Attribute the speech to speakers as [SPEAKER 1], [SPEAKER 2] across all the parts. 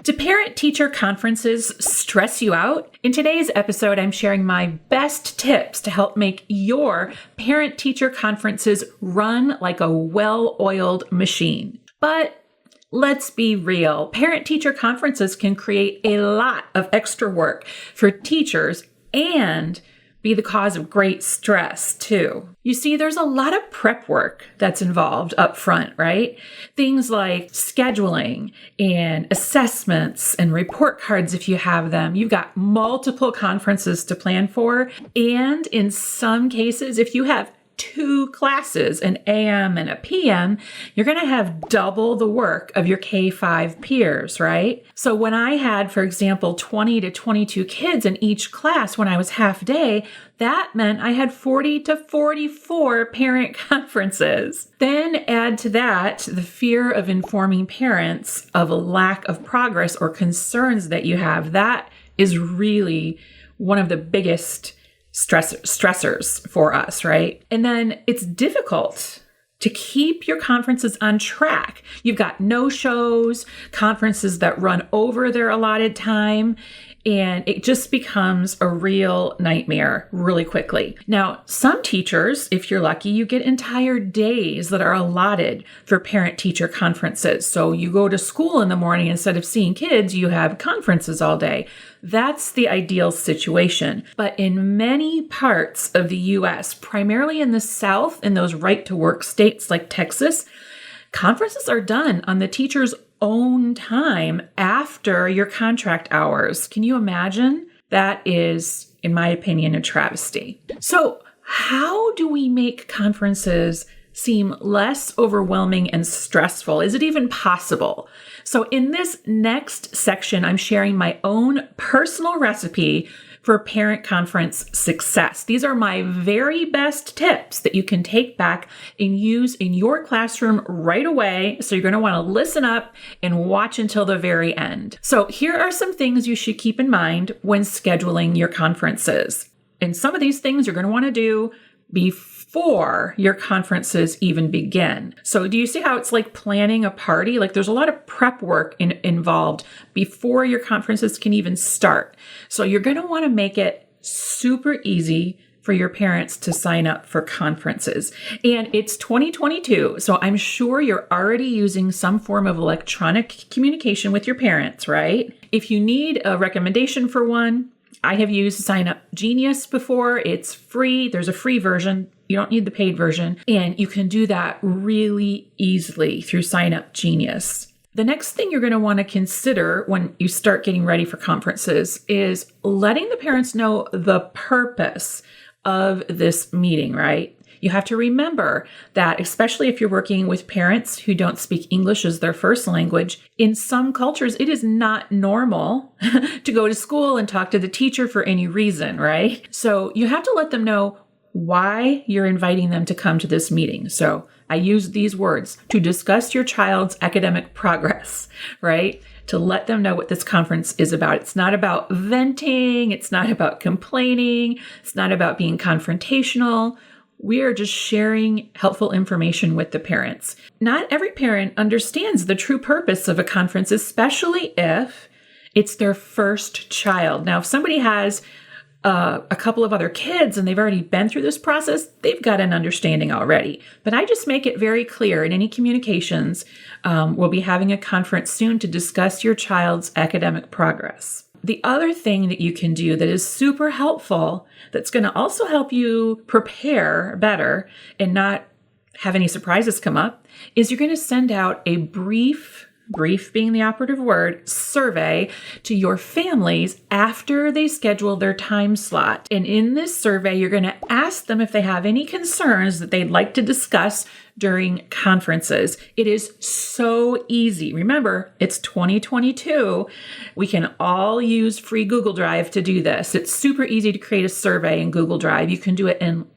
[SPEAKER 1] Do parent-teacher conferences stress you out? In today's episode, I'm sharing my best tips to help make your parent-teacher conferences run like a well-oiled machine. But let's be real. Parent-teacher conferences can create a lot of extra work for teachers and be the cause of great stress too. You see, there's a lot of prep work that's involved up front, right? Things like scheduling and assessments and report cards if you have them. You've got multiple conferences to plan for. And in some cases, if you have 2 classes, an AM and a PM, you're going to have double the work of your K-5 peers, right? So when I had, for example, 20 to 22 kids in each class when I was half day, that meant I had 40 to 44 parent conferences. Then add to that the fear of informing parents of a lack of progress or concerns that you have. That is really one of the biggest stressors for us, right? And then it's difficult to keep your conferences on track. You've got no-shows, conferences that run over their allotted time, and it just becomes a real nightmare really quickly. Now, some teachers, if you're lucky, you get entire days that are allotted for parent-teacher conferences. So you go to school in the morning, instead of seeing kids, you have conferences all day. That's the ideal situation. But in many parts of the U.S., primarily in the South, in those right-to-work states like Texas, conferences are done on the teacher's own time after your contract hours. Can you imagine? That is, in my opinion, a travesty. So how do we make conferences seem less overwhelming and stressful? Is it even possible? So in this next section, I'm sharing my own personal recipe for parent conference success. These are my very best tips that you can take back and use in your classroom right away. So you're going to want to listen up and watch until the very end. So here are some things you should keep in mind when scheduling your conferences. And some of these things you're going to want to do before your conferences even begin. So do you see how it's like planning a party? Like there's a lot of prep work involved before your conferences can even start. So you're going to want to make it super easy for your parents to sign up for conferences. And it's 2022, so I'm sure you're already using some form of electronic communication with your parents, right? If you need a recommendation for one, I have used Sign Up Genius before. It's free. There's a free version. You don't need the paid version. And you can do that really easily through Sign Up Genius. The next thing you're going to want to consider when you start getting ready for conferences is letting the parents know the purpose of this meeting, right? You have to remember that, especially if you're working with parents who don't speak English as their first language, in some cultures, it is not normal to go to school and talk to the teacher for any reason, right? So you have to let them know why you're inviting them to come to this meeting. So I use these words: to discuss your child's academic progress, right? To let them know what this conference is about. It's not about venting. It's not about complaining. It's not about being confrontational. We are just sharing helpful information with the parents. Not every parent understands the true purpose of a conference, especially if it's their first child. Now, if somebody has a couple of other kids and they've already been through this process, they've got an understanding already. But I just make it very clear in any communications, we'll be having a conference soon to discuss your child's academic progress. The other thing that you can do that is super helpful, that's going to also help you prepare better and not have any surprises come up, is you're going to send out a brief being the operative word, survey to your families after they schedule their time slot. And in this survey, you're going to ask them if they have any concerns that they'd like to discuss during conferences. It is so easy. Remember, it's 2022. We can all use free Google Drive to do this. It's super easy to create a survey in Google Drive. You can do it in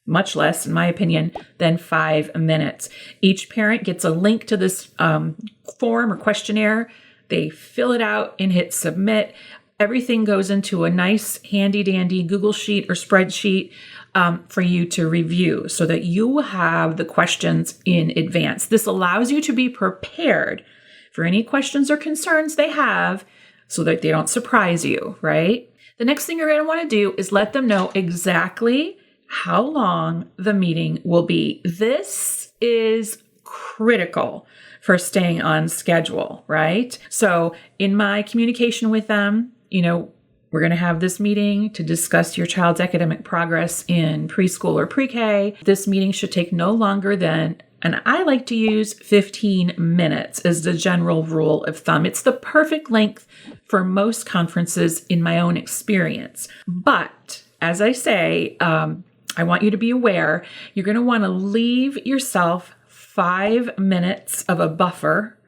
[SPEAKER 1] much less, in my opinion, than 5 minutes. Each parent gets a link to this form or questionnaire. They fill it out and hit submit. Everything goes into a nice handy dandy Google Sheet or spreadsheet for you to review so that you have the questions in advance. This allows you to be prepared for any questions or concerns they have so that they don't surprise you, right? The next thing you're going to want to do is let them know exactly how long the meeting will be. This is critical for staying on schedule, right? So in my communication with them, we're going to have this meeting to discuss your child's academic progress in preschool or pre-K. This meeting should take no longer than, and I like to use 15 minutes as the general rule of thumb. It's the perfect length for most conferences in my own experience. But as I say, I want you to be aware, you're going to want to leave yourself 5 minutes of a buffer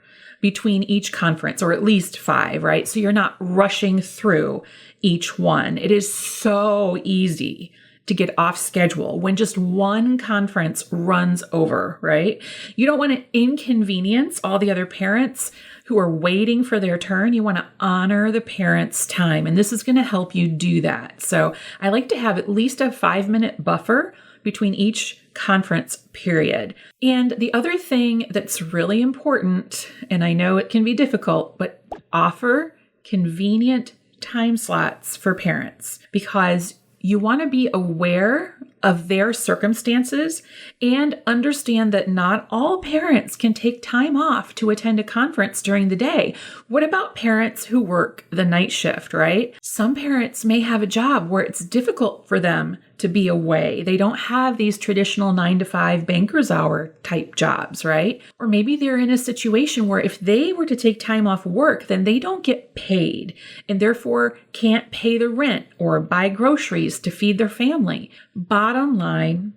[SPEAKER 1] between each conference, or at least 5, right? So you're not rushing through each one. It is so easy to get off schedule when just one conference runs over, right? You don't want to inconvenience all the other parents who are waiting for their turn. You want to honor the parents' time, and this is going to help you do that. So I like to have at least a 5-minute buffer between each conference period. And the other thing that's really important, and I know it can be difficult, but offer convenient time slots for parents, because you want to be aware of their circumstances and understand that not all parents can take time off to attend a conference during the day. What about parents who work the night shift, right? Some parents may have a job where it's difficult for them to be away. They don't have these traditional 9-to-5 banker's hour type jobs, right? Or maybe they're in a situation where if they were to take time off work, then they don't get paid and therefore can't pay the rent or buy groceries to feed their family. Bottom line,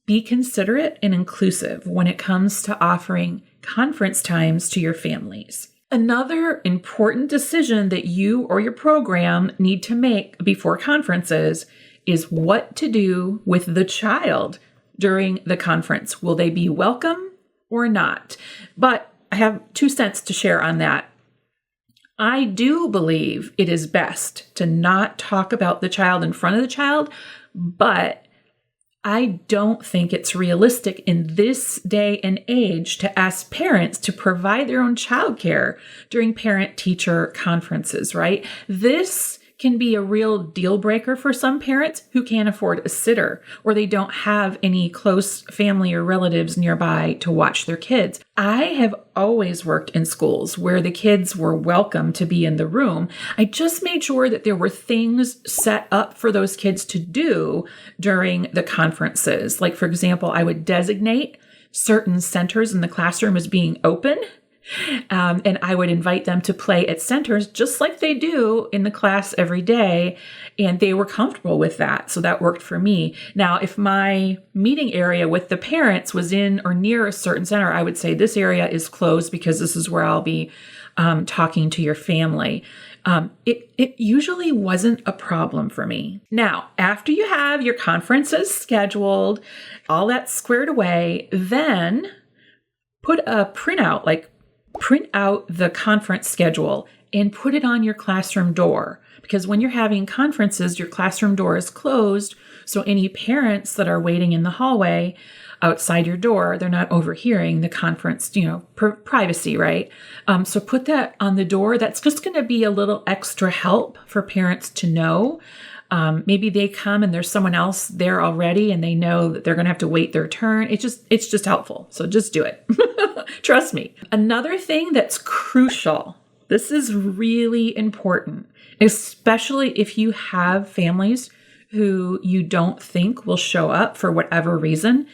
[SPEAKER 1] be considerate and inclusive when it comes to offering conference times to your families. Another important decision that you or your program need to make before conferences is what to do with the child during the conference. Will they be welcome or not? But I have 2 cents to share on that. I do believe it is best to not talk about the child in front of the child, but I don't think it's realistic in this day and age to ask parents to provide their own childcare during parent-teacher conferences, right? This can be a real deal breaker for some parents who can't afford a sitter, or they don't have any close family or relatives nearby to watch their kids. I have always worked in schools where the kids were welcome to be in the room. I just made sure that there were things set up for those kids to do during the conferences. Like, for example, I would designate certain centers in the classroom as being open. And I would invite them to play at centers just like they do in the class every day. And they were comfortable with that. So that worked for me. Now, if my meeting area with the parents was in or near a certain center, I would say this area is closed because this is where I'll be talking to your family. It usually wasn't a problem for me. Now, after you have your conferences scheduled, all that squared away, then put a printout, like print out the conference schedule and put it on your classroom door. Because when you're having conferences, your classroom door is closed. So any parents that are waiting in the hallway outside your door, they're not overhearing the conference, privacy, right? So put that on the door. That's just going to be a little extra help for parents to know. Maybe they come and there's someone else there already and they know that they're going to have to wait their turn. It's just helpful. So just do it. Trust me. Another thing that's crucial, this is really important, especially if you have families who you don't think will show up for whatever reason.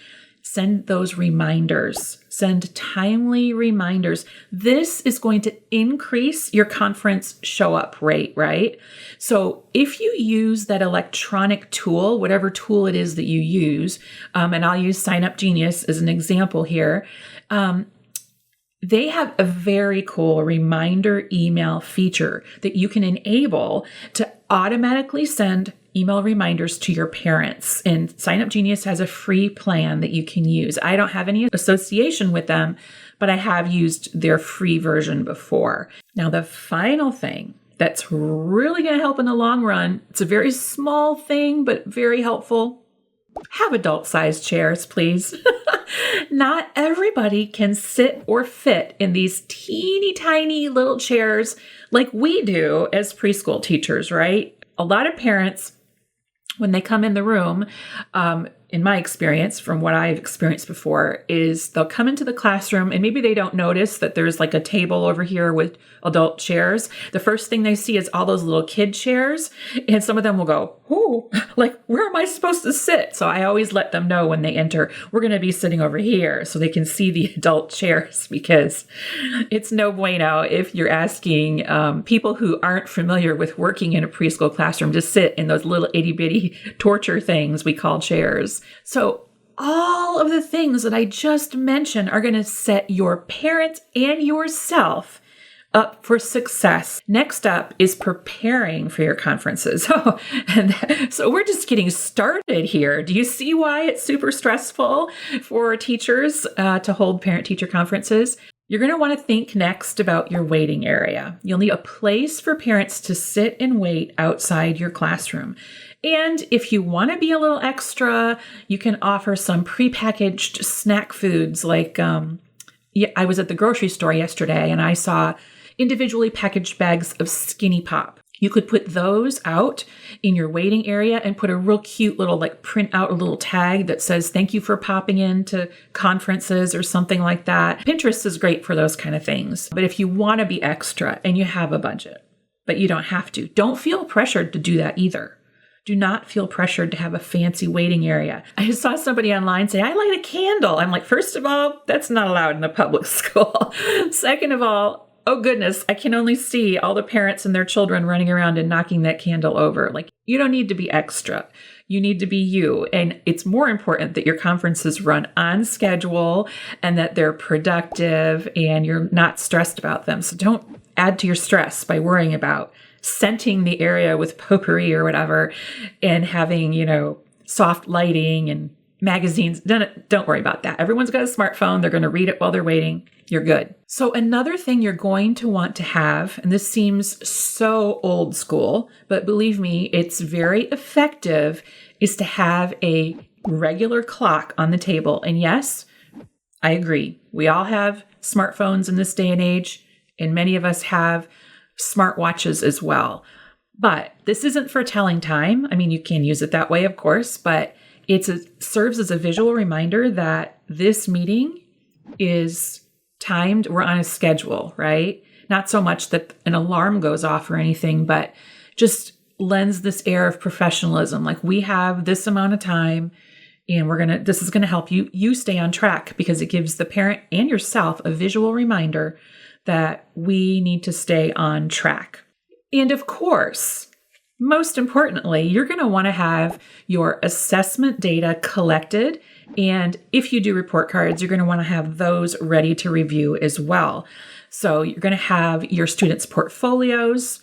[SPEAKER 1] Send those reminders. Send timely reminders. This is going to increase your conference show up rate, right? So if you use that electronic tool, whatever tool it is that you use, and I'll use Sign Up Genius as an example here, they have a very cool reminder email feature that you can enable to automatically send email reminders to your parents. And Sign Up Genius has a free plan that you can use. I don't have any association with them, but I have used their free version before. Now, the final thing that's really going to help in the long run, it's a very small thing, but very helpful. Have adult-sized chairs, please. Not everybody can sit or fit in these teeny tiny little chairs like we do as preschool teachers, right? A lot of parents, when they come in the room, in my experience, from what I've experienced before, is they'll come into the classroom and maybe they don't notice that there's like a table over here with adult chairs. The first thing they see is all those little kid chairs. And some of them will go, oh, like, where am I supposed to sit? So I always let them know when they enter, we're going to be sitting over here so they can see the adult chairs, because it's no bueno if you're asking people who aren't familiar with working in a preschool classroom to sit in those little itty bitty torture things we call chairs. So all of the things that I just mentioned are going to set your parents and yourself up for success. Next up is preparing for your conferences. So we're just getting started here. Do you see why it's super stressful for teachers to hold parent-teacher conferences? You're going to want to think next about your waiting area. You'll need a place for parents to sit and wait outside your classroom. And if you want to be a little extra, you can offer some prepackaged snack foods. Like, I was at the grocery store yesterday and I saw individually packaged bags of Skinny Pop. You could put those out in your waiting area and put a real cute little, like, print out a little tag that says, thank you for popping into conferences or something like that. Pinterest is great for those kind of things. But if you want to be extra and you have a budget, but you don't have to, don't feel pressured to do that either. Do not feel pressured to have a fancy waiting area. I saw somebody online say, I light a candle. I'm like, first of all, that's not allowed in a public school. Second of all, oh goodness, I can only see all the parents and their children running around and knocking that candle over. Like, you don't need to be extra. You need to be you. And it's more important that your conferences run on schedule and that they're productive and you're not stressed about them. So don't add to your stress by worrying about scenting the area with potpourri or whatever and having, soft lighting and magazines. Don't worry about that. Everyone's got a smartphone. They're going to read it while they're waiting. You're good. So another thing you're going to want to have, and this seems so old school, but believe me, it's very effective, is to have a regular clock on the table. And yes, I agree. We all have smartphones in this day and age, and many of us have smartwatches as well. But this isn't for telling time. I mean, you can use it that way, of course, but it serves as a visual reminder that this meeting is timed. We're on a schedule, right? Not so much that an alarm goes off or anything, but just lends this air of professionalism. Like, we have this amount of time and this is going to help you stay on track, because it gives the parent and yourself a visual reminder that we need to stay on track. And of course, most importantly, you're going to want to have your assessment data collected. And if you do report cards, you're going to want to have those ready to review as well. So you're going to have your students' portfolios,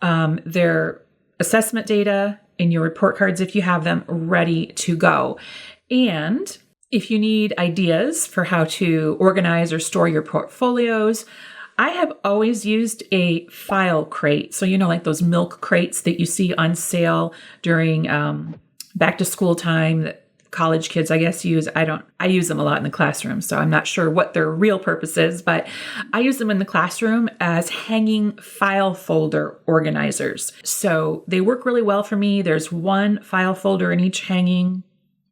[SPEAKER 1] their assessment data, and your report cards, if you have them, ready to go. And if you need ideas for how to organize or store your portfolios, I have always used a file crate. So, like those milk crates that you see on sale during back to school time that college kids, I guess, use. I use them a lot in the classroom, so I'm not sure what their real purpose is, but I use them in the classroom as hanging file folder organizers. So they work really well for me. There's one file folder in each hanging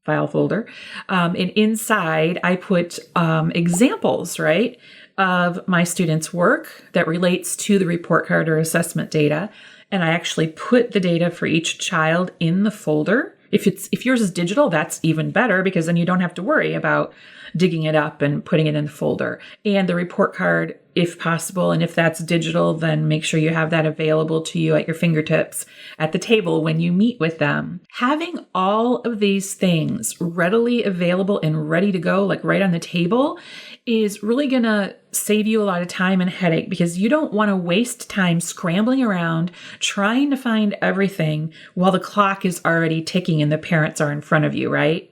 [SPEAKER 1] file folder. And inside I put examples, right, of my students' work that relates to the report card or assessment data. And I actually put the data for each child in the folder. If yours is digital, that's even better, because then you don't have to worry about digging it up and putting it in the folder. And the report card, if possible, and if that's digital, then make sure you have that available to you at your fingertips at the table when you meet with them. Having all of these things readily available and ready to go, like right on the table, is really going to save you a lot of time and headache, because you don't want to waste time scrambling around trying to find everything while the clock is already ticking and the parents are in front of you, right?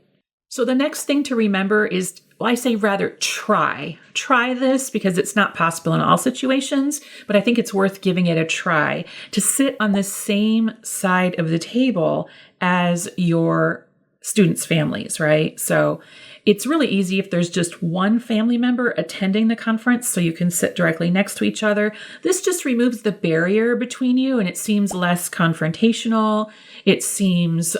[SPEAKER 1] So the next thing to remember is, I say rather try this, because it's not possible in all situations, but I think it's worth giving it a try to sit on the same side of the table as your students' families, right? So it's really easy if there's just one family member attending the conference so you can sit directly next to each other. This just removes the barrier between you and it seems less confrontational. It seems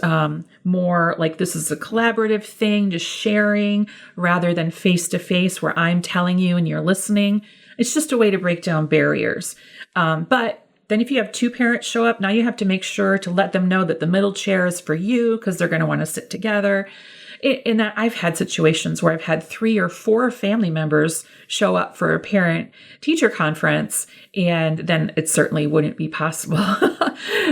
[SPEAKER 1] more like this is a collaborative thing, just sharing rather than face-to-face where I'm telling you and you're listening. It's just a way to break down barriers. But then if you have two parents show up, now you have to make sure to let them know that the middle chair is for you because they're going to want to sit together. In that I've had situations where I've had 3 or 4 family members show up for a parent-teacher conference, and then it certainly wouldn't be possible.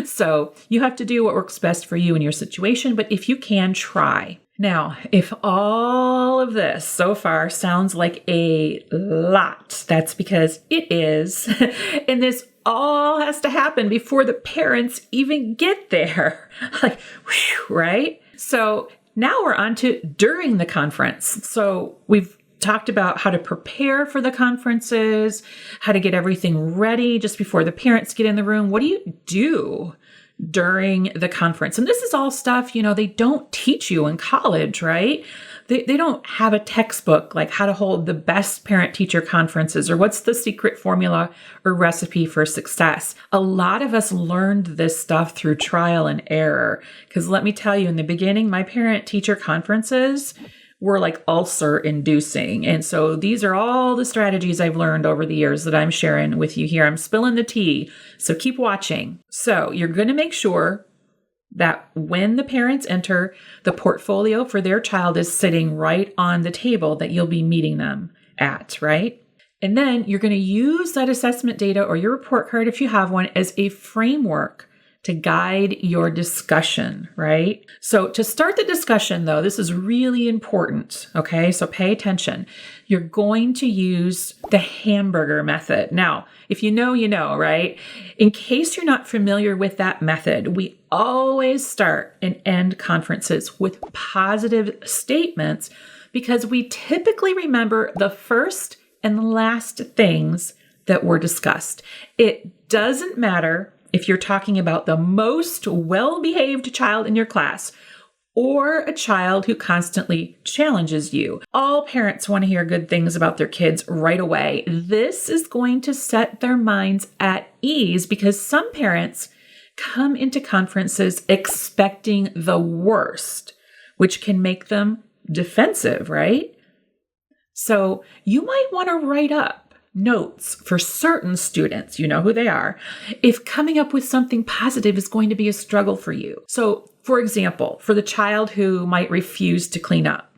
[SPEAKER 1] So you have to do what works best for you in your situation, but if you can, try. Now, if all of this so far sounds like a lot, that's because it is. And this all has to happen before the parents even get there. Like, whew, right? So now we're on to during the conference. So we've talked about how to prepare for the conferences, how to get everything ready just before the parents get in the room. What do you do during the conference? And this is all stuff, they don't teach you in college, right? They don't have a textbook like how to hold the best parent-teacher conferences or what's the secret formula or recipe for success. A lot of us learned this stuff through trial and error. Because let me tell you, in the beginning, my parent-teacher conferences were like ulcer-inducing. And so these are all the strategies I've learned over the years that I'm sharing with you here. I'm spilling the tea, so keep watching. So you're going to make sure that when the parents enter, the portfolio for their child is sitting right on the table that you'll be meeting them at, right? And then you're going to use that assessment data or your report card, if you have one, as a framework to guide your discussion, right? So to start the discussion, though, this is really important, okay? So pay attention. You're going to use the hamburger method. Now, if you know, right? In case you're not familiar with that method, we always start and end conferences with positive statements because we typically remember the first and last things that were discussed. It doesn't matter if you're talking about the most well-behaved child in your class or a child who constantly challenges you. All parents want to hear good things about their kids right away. This is going to set their minds at ease because some parents come into conferences expecting the worst, which can make them defensive, right? So you might want to write up notes for certain students, you know who they are, if coming up with something positive is going to be a struggle for you. So, for example, for the child who might refuse to clean up,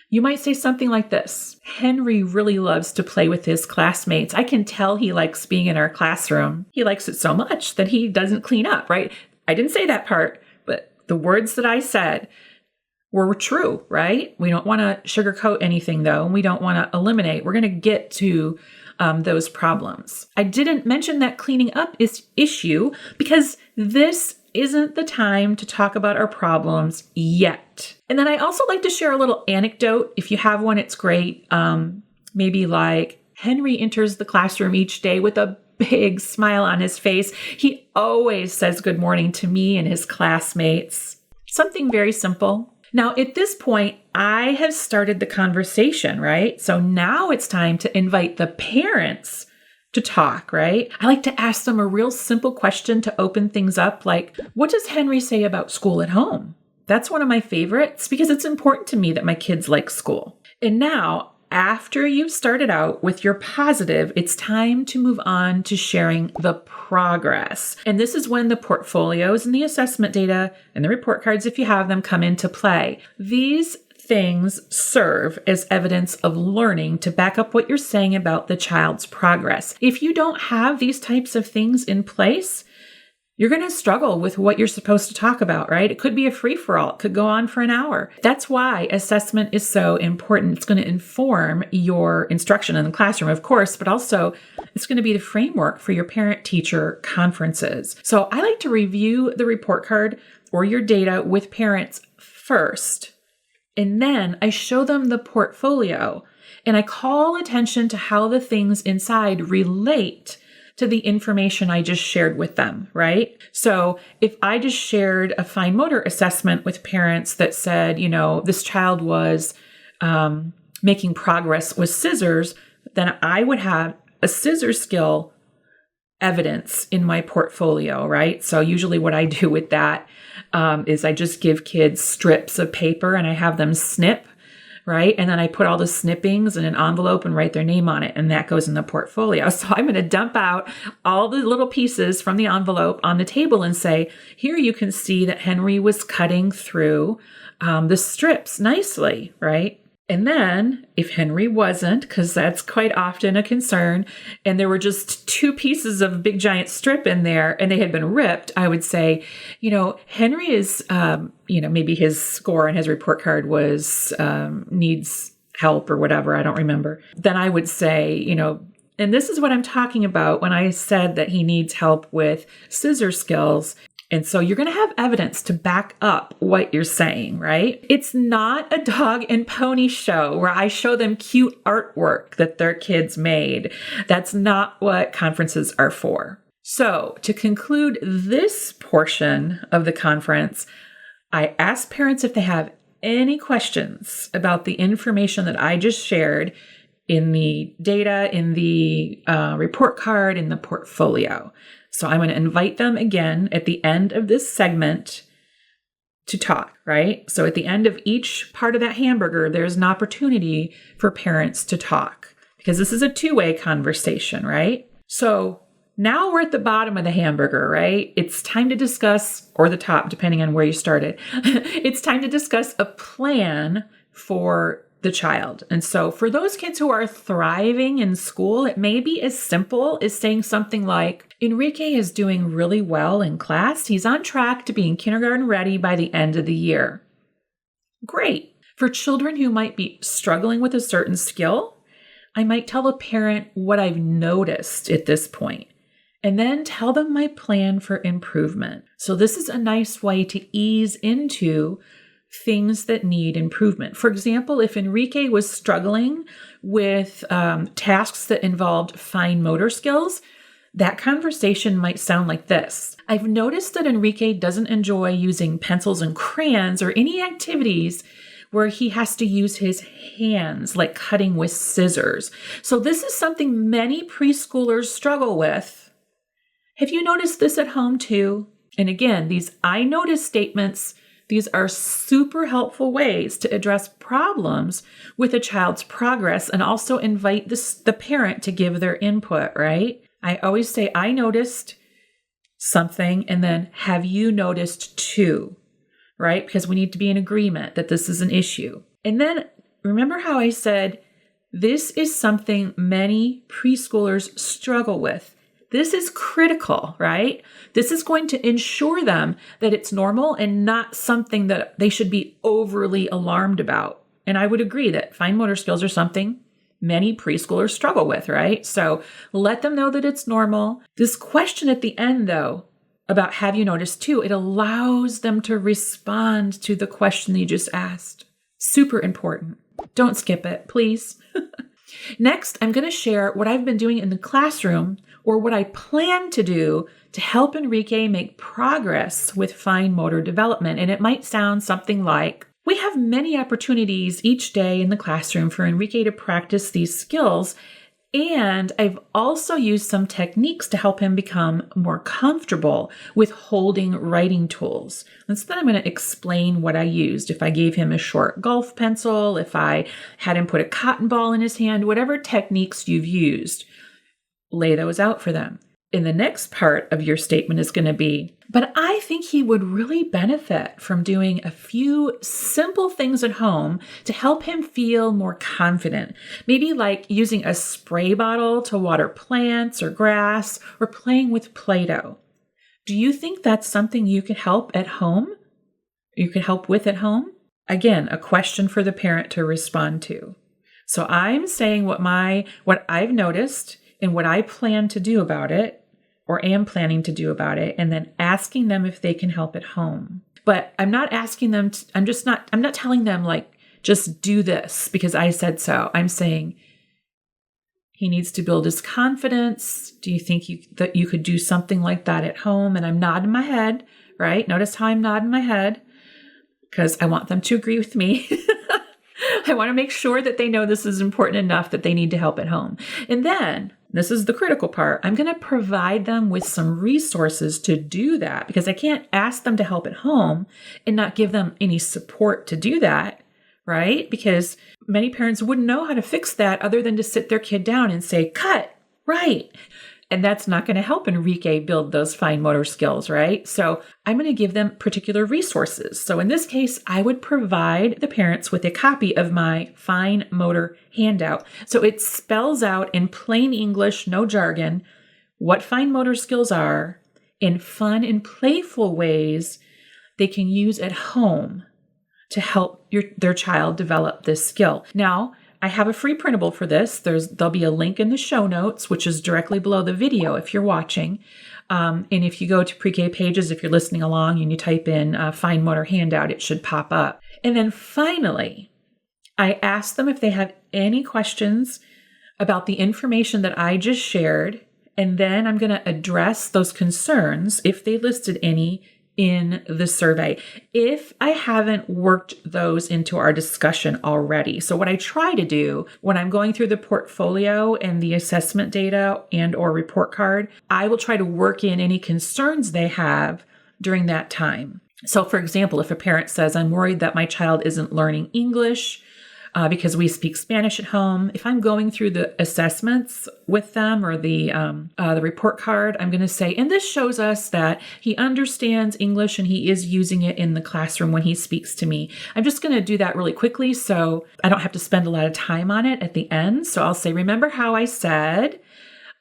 [SPEAKER 1] you might say something like this: Henry really loves to play with his classmates. I can tell he likes being in our classroom. He likes it so much that he doesn't clean up, right? I didn't say that part, but the words that I said were true, right? We don't want to sugarcoat anything, though, and we don't want to eliminate. We're going to get to those problems. I didn't mention that cleaning up is issue because this isn't the time to talk about our problems yet. And then I also like to share a little anecdote. If you have one, it's great. Maybe like Henry enters the classroom each day with a big smile on his face. He always says good morning to me and his classmates. Something very simple. Now, at this point, I have started the conversation, right? So now it's time to invite the parents to talk, right? I like to ask them a real simple question to open things up, like, what does Henry say about school at home? That's one of my favorites because it's important to me that my kids like school. And now, after you've started out with your positive, it's time to move on to sharing the progress. And this is when the portfolios and the assessment data and the report cards, if you have them, come into play. These things serve as evidence of learning to back up what you're saying about the child's progress. If you don't have these types of things in place, you're going to struggle with what you're supposed to talk about, right? It could be a free-for-all. It could go on for an hour. That's why assessment is so important. It's going to inform your instruction in the classroom, of course, but also it's going to be the framework for your parent-teacher conferences. So I like to review the report card or your data with parents first, and then I show them the portfolio, and I call attention to how the things inside relate to the information I just shared with them, right? So if I just shared a fine motor assessment with parents that said, this child was making progress with scissors, then I would have a scissor skill evidence in my portfolio, right? So usually what I do with that is I just give kids strips of paper and I have them snip, right? And then I put all the snippings in an envelope and write their name on it, and that goes in the portfolio. So I'm going to dump out all the little pieces from the envelope on the table and say, here you can see that Henry was cutting through the strips nicely, right? And then if Henry wasn't, because that's quite often a concern, and there were just 2 pieces of big giant strip in there and they had been ripped, I would say, Henry is, maybe his score on his report card was needs help or whatever. I don't remember. Then I would say, and this is what I'm talking about when I said that he needs help with scissor skills. And so you're going to have evidence to back up what you're saying, right? It's not a dog and pony show where I show them cute artwork that their kids made. That's not what conferences are for. So to conclude this portion of the conference, I ask parents if they have any questions about the information that I just shared in the data, in the report card, in the portfolio. So I'm going to invite them again at the end of this segment to talk, right? So at the end of each part of that hamburger, there's an opportunity for parents to talk because this is a 2-way conversation, right? So now we're at the bottom of the hamburger, right? It's time to discuss, or the top, depending on where you started. It's time to discuss a plan for the child. And so for those kids who are thriving in school, it may be as simple as saying something like, Enrique is doing really well in class. He's on track to being kindergarten ready by the end of the year. Great. For children who might be struggling with a certain skill, I might tell a parent what I've noticed at this point, and then tell them my plan for improvement. So this is a nice way to ease into things that need improvement. For example, if Enrique was struggling with tasks that involved fine motor skills, that conversation might sound like this. I've noticed that Enrique doesn't enjoy using pencils and crayons or any activities where he has to use his hands, like cutting with scissors. So this is something many preschoolers struggle with. Have you noticed this at home too? And again, these I notice statements, these are super helpful ways to address problems with a child's progress and also invite the parent to give their input, right? I always say, I noticed something, and then have you noticed too, right? Because we need to be in agreement that this is an issue. And then remember how I said, this is something many preschoolers struggle with. This is critical, right? This is going to ensure them that it's normal and not something that they should be overly alarmed about. And I would agree that fine motor skills are something many preschoolers struggle with, right? So let them know that it's normal. This question at the end, though, about have you noticed too, it allows them to respond to the question you just asked. Super important. Don't skip it, please. Next, I'm going to share what I've been doing in the classroom or what I plan to do to help Enrique make progress with fine motor development. And it might sound something like, we have many opportunities each day in the classroom for Enrique to practice these skills, and I've also used some techniques to help him become more comfortable with holding writing tools. And so then I'm going to explain what I used. If I gave him a short golf pencil, if I had him put a cotton ball in his hand, whatever techniques you've used, lay those out for them. And the next part of your statement is going to be, but I think he would really benefit from doing a few simple things at home to help him feel more confident. Maybe like using a spray bottle to water plants or grass or playing with Play-Doh. Do you think that's something you could help at home? You could help with at home? Again, a question for the parent to respond to. So I'm saying what I've noticed and what I plan to do about it, or am planning to do about it, and then asking them if they can help at home. But I'm not asking them, I'm not telling them like, just do this because I said so. I'm saying He needs to build his confidence. Do you think that you could do something like that at home? And I'm nodding my head, right? Notice how I'm nodding my head because I want them to agree with me. I want to make sure that they know this is important enough that they need to help at home. And then, this is the critical part, I'm going to provide them with some resources to do that because I can't ask them to help at home and not give them any support to do that, right? Because many parents wouldn't know how to fix that other than to sit their kid down and say, cut, right. And that's not going to help Enrique build those fine motor skills, right? So I'm going to give them particular resources. So in this case, I would provide the parents with a copy of my fine motor handout. So it spells out in plain English, no jargon, what fine motor skills are in fun and playful ways they can use at home to help their child develop this skill. Now, I have a free printable for this. There'll be a link in the show notes, which is directly below the video if you're watching. And if you go to Pre-K Pages, if you're listening along and you type in Fine Motor Handout, it should pop up. And then finally, I ask them if they have any questions about the information that I just shared. And then I'm going to address those concerns, if they listed any, in the survey, if I haven't worked those into our discussion already. So what I try to do when I'm going through the portfolio and the assessment data and or report card, I will try to work in any concerns they have during that time. So for example, if a parent says, I'm worried that my child isn't learning English because we speak Spanish at home, if I'm going through the assessments with them or the report card, I'm going to say, and this shows us that he understands English and he is using it in the classroom when he speaks to me. I'm just going to do that really quickly so I don't have to spend a lot of time on it at the end. So I'll say, remember how I said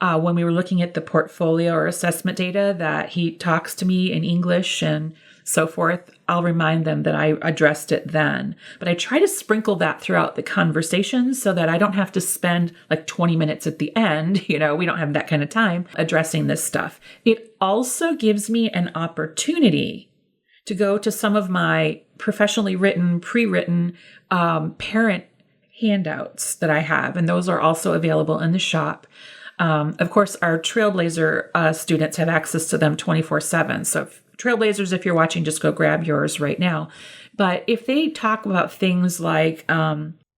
[SPEAKER 1] when we were looking at the portfolio or assessment data that he talks to me in English and so forth? I'll remind them that I addressed it then. But I try to sprinkle that throughout the conversation so that I don't have to spend like 20 minutes at the end. We don't have that kind of time addressing this stuff. It also gives me an opportunity to go to some of my professionally written, pre-written parent handouts that I have. And those are also available in the shop. Of course, our Trailblazer students have access to them 24/7. So Trailblazers, if you're watching, just go grab yours right now. But if they talk about things like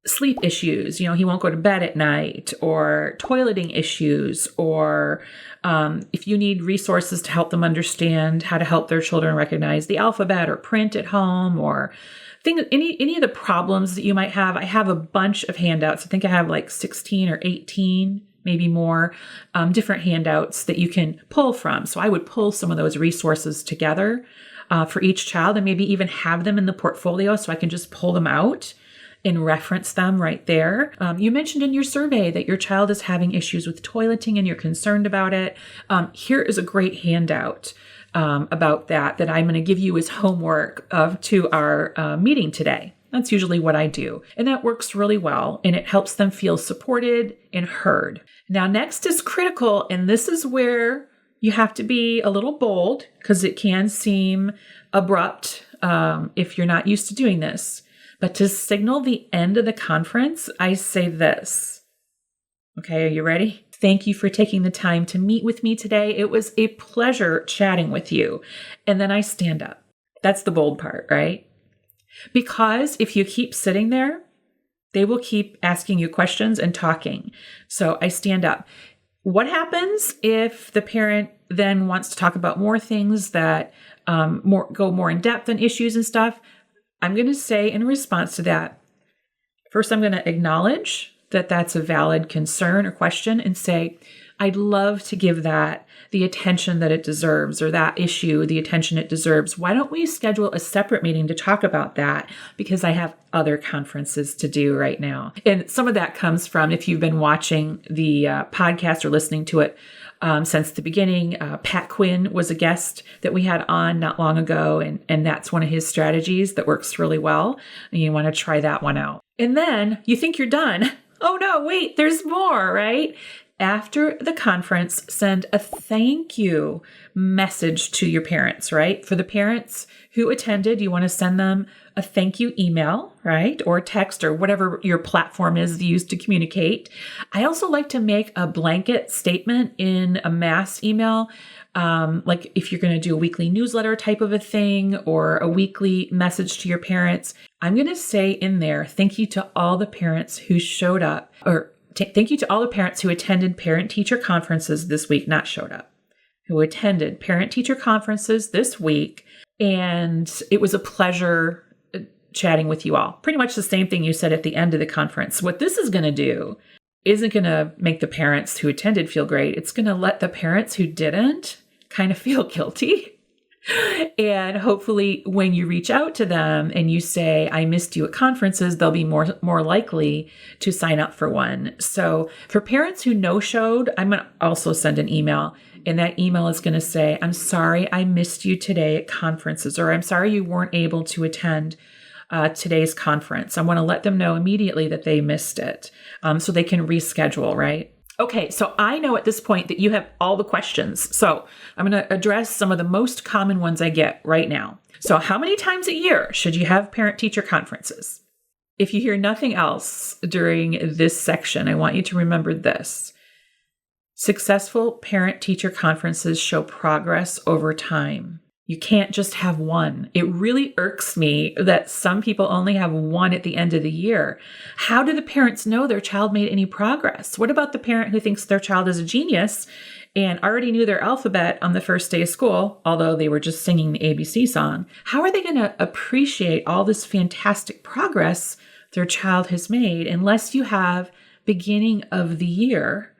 [SPEAKER 1] sleep issues, he won't go to bed at night, or toileting issues, or if you need resources to help them understand how to help their children recognize the alphabet or print at home, or any of the problems that you might have, I have a bunch of handouts. I think I have like 16 or 18 maybe more different handouts that you can pull from. So I would pull some of those resources together for each child and maybe even have them in the portfolio so I can just pull them out and reference them right there. You mentioned in your survey that your child is having issues with toileting and you're concerned about it. Here is a great handout about that I'm going to give you as homework to our meeting today. That's usually what I do. And that works really well. And it helps them feel supported and heard. Now, next is critical. And this is where you have to be a little bold because it can seem abrupt if you're not used to doing this. But to signal the end of the conference, I say this. Okay, are you ready? Thank you for taking the time to meet with me today. It was a pleasure chatting with you. And then I stand up. That's the bold part, right? Because if you keep sitting there, they will keep asking you questions and talking. So I stand up. What happens if the parent then wants to talk about more things that go more in depth on issues and stuff? I'm going to say in response to that, first, I'm going to acknowledge that that's a valid concern or question and say, I'd love to give that the attention that it deserves, or that issue the attention it deserves. Why don't we schedule a separate meeting to talk about that? Because I have other conferences to do right now. And some of that comes from, if you've been watching the podcast or listening to it since the beginning, Pat Quinn was a guest that we had on not long ago. And that's one of his strategies that works really well. And you want to try that one out. And then you think you're done. Oh no, wait, there's more, right? After the conference, send a thank you message to your parents, right? For the parents who attended, you want to send them a thank you email, right? Or text or whatever your platform is used to communicate. I also like to make a blanket statement in a mass email. Like if you're going to do a weekly newsletter type of a thing or a weekly message to your parents, I'm going to say in there, thank you to all the parents who showed up, or thank you to all the parents who attended parent-teacher conferences this week, not showed up, who attended parent-teacher conferences this week. And it was a pleasure chatting with you all. Pretty much the same thing you said at the end of the conference. What this is going to do isn't going to make the parents who attended feel great. It's going to let the parents who didn't kind of feel guilty. And hopefully when you reach out to them and you say, I missed you at conferences, they'll be more likely to sign up for one. So for parents who no-showed, I'm going to also send an email. And that email is going to say, I'm sorry I missed you today at conferences, or I'm sorry you weren't able to attend today's conference. I want to let them know immediately that they missed it so they can reschedule, right? Okay, so I know at this point that you have all the questions. So I'm going to address some of the most common ones I get right now. So how many times a year should you have parent-teacher conferences? If you hear nothing else during this section, I want you to remember this. Successful parent-teacher conferences show progress over time. You can't just have one. It really irks me that some people only have one at the end of the year. How do the parents know their child made any progress? What about the parent who thinks their child is a genius and already knew their alphabet on the first day of school, although they were just singing the ABC song? How are they going to appreciate all this fantastic progress their child has made unless you have beginning of the year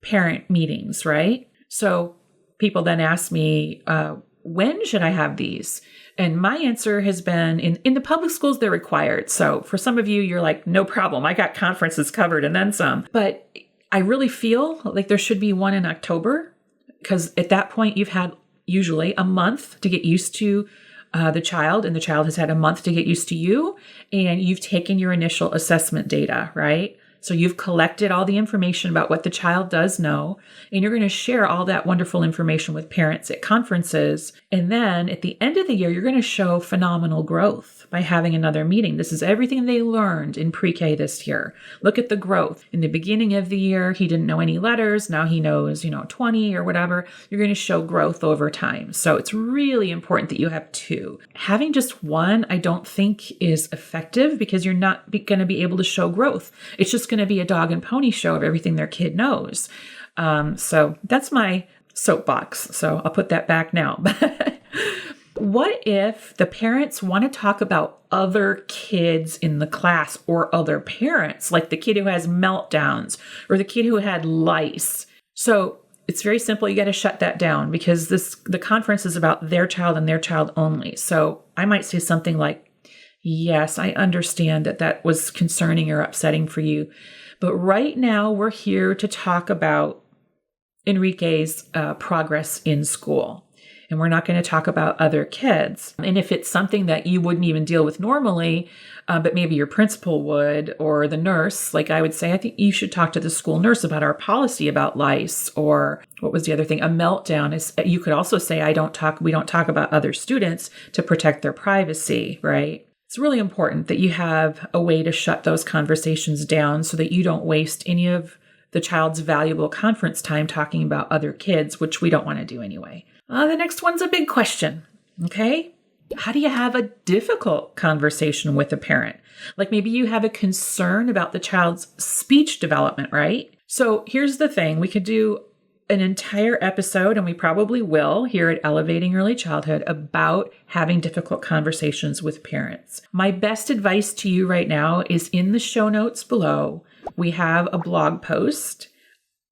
[SPEAKER 1] parent meetings, right? So people then ask me, when should I have these? And my answer has been in the public schools, they're required. So for some of you, you're like, no problem. I got conferences covered and then some. But I really feel like there should be one in October, because at that point you've had usually a month to get used to the child, and the child has had a month to get used to you, and you've taken your initial assessment data, right? So you've collected all the information about what the child does know, and you're going to share all that wonderful information with parents at conferences. And then at the end of the year, you're going to show phenomenal growth by having another meeting. This is everything they learned in pre-K this year. Look at the growth. In the beginning of the year, he didn't know any letters. Now he knows, 20 or whatever. You're going to show growth over time. So it's really important that you have two. Having just one, I don't think is effective, because you're not going to be able to show growth. It's just going to be a dog and pony show of everything their kid knows. So that's my soapbox. So I'll put that back now. What if the parents want to talk about other kids in the class or other parents, like the kid who has meltdowns or the kid who had lice? So it's very simple. You got to shut that down, because the conference is about their child and their child only. So I might say something like, yes, I understand that was concerning or upsetting for you, but right now we're here to talk about Enrique's progress in school. And we're not going to talk about other kids. And if it's something that you wouldn't even deal with normally, but maybe your principal would, or the nurse, like I would say, I think you should talk to the school nurse about our policy about lice, or what was the other thing? A meltdown is, you could also say, we don't talk about other students to protect their privacy, right? It's really important that you have a way to shut those conversations down so that you don't waste any of the child's valuable conference time talking about other kids, which we don't want to do anyway. The next one's a big question, okay? How do you have a difficult conversation with a parent? Like maybe you have a concern about the child's speech development, right? So here's the thing. We could do an entire episode, and we probably will here at Elevating Early Childhood, about having difficult conversations with parents. My best advice to you right now is in the show notes below. We have a blog post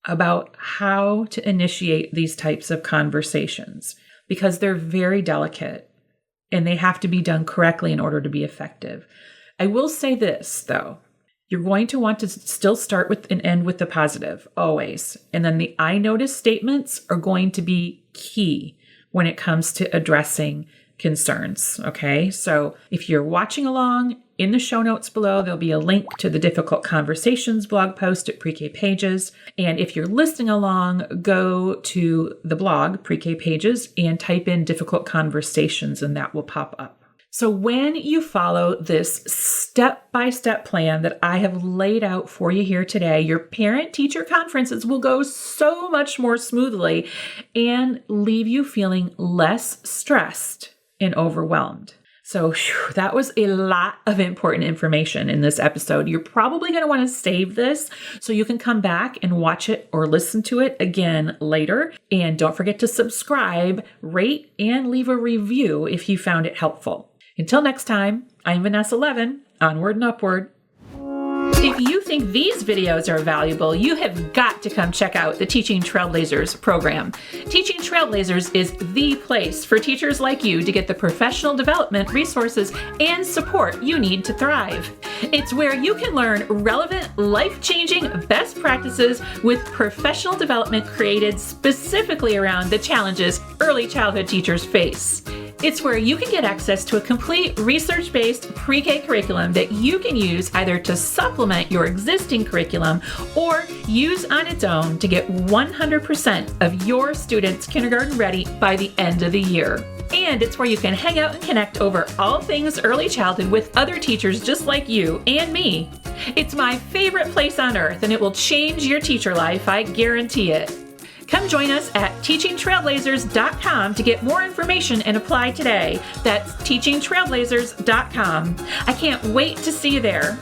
[SPEAKER 1] about how to initiate these types of conversations, because they're very delicate and they have to be done correctly in order to be effective. I will say this, though. You're going to want to still start with and end with the positive, always. And then the I notice statements are going to be key when it comes to addressing concerns, okay? So if you're watching along In the show notes below, there'll be a link to the Difficult Conversations blog post at Pre-K Pages. And if you're listening along, go to the blog, Pre-K Pages, and type in Difficult Conversations, and that will pop up. So when you follow this step-by-step plan that I have laid out for you here today, your parent-teacher conferences will go so much more smoothly and leave you feeling less stressed and overwhelmed. So that was a lot of important information in this episode. You're probably going to want to save this so you can come back and watch it or listen to it again later. And don't forget to subscribe, rate, and leave a review if you found it helpful. Until next time, I'm Vanessa Levin, onward and upward. If you think these videos are valuable, you have got to come check out the Teaching Trailblazers program. Teaching Trailblazers is the place for teachers like you to get the professional development resources and support you need to thrive. It's where you can learn relevant, life-changing best practices with professional development created specifically around the challenges early childhood teachers face. It's where you can get access to a complete research-based pre-K curriculum that you can use either to supplement your existing curriculum or use on its own to get 100% of your students kindergarten ready by the end of the year. And it's where you can hang out and connect over all things early childhood with other teachers just like you and me. It's my favorite place on earth, and it will change your teacher life, I guarantee it. Come join us at teachingtrailblazers.com to get more information and apply today. That's teachingtrailblazers.com. I can't wait to see you there.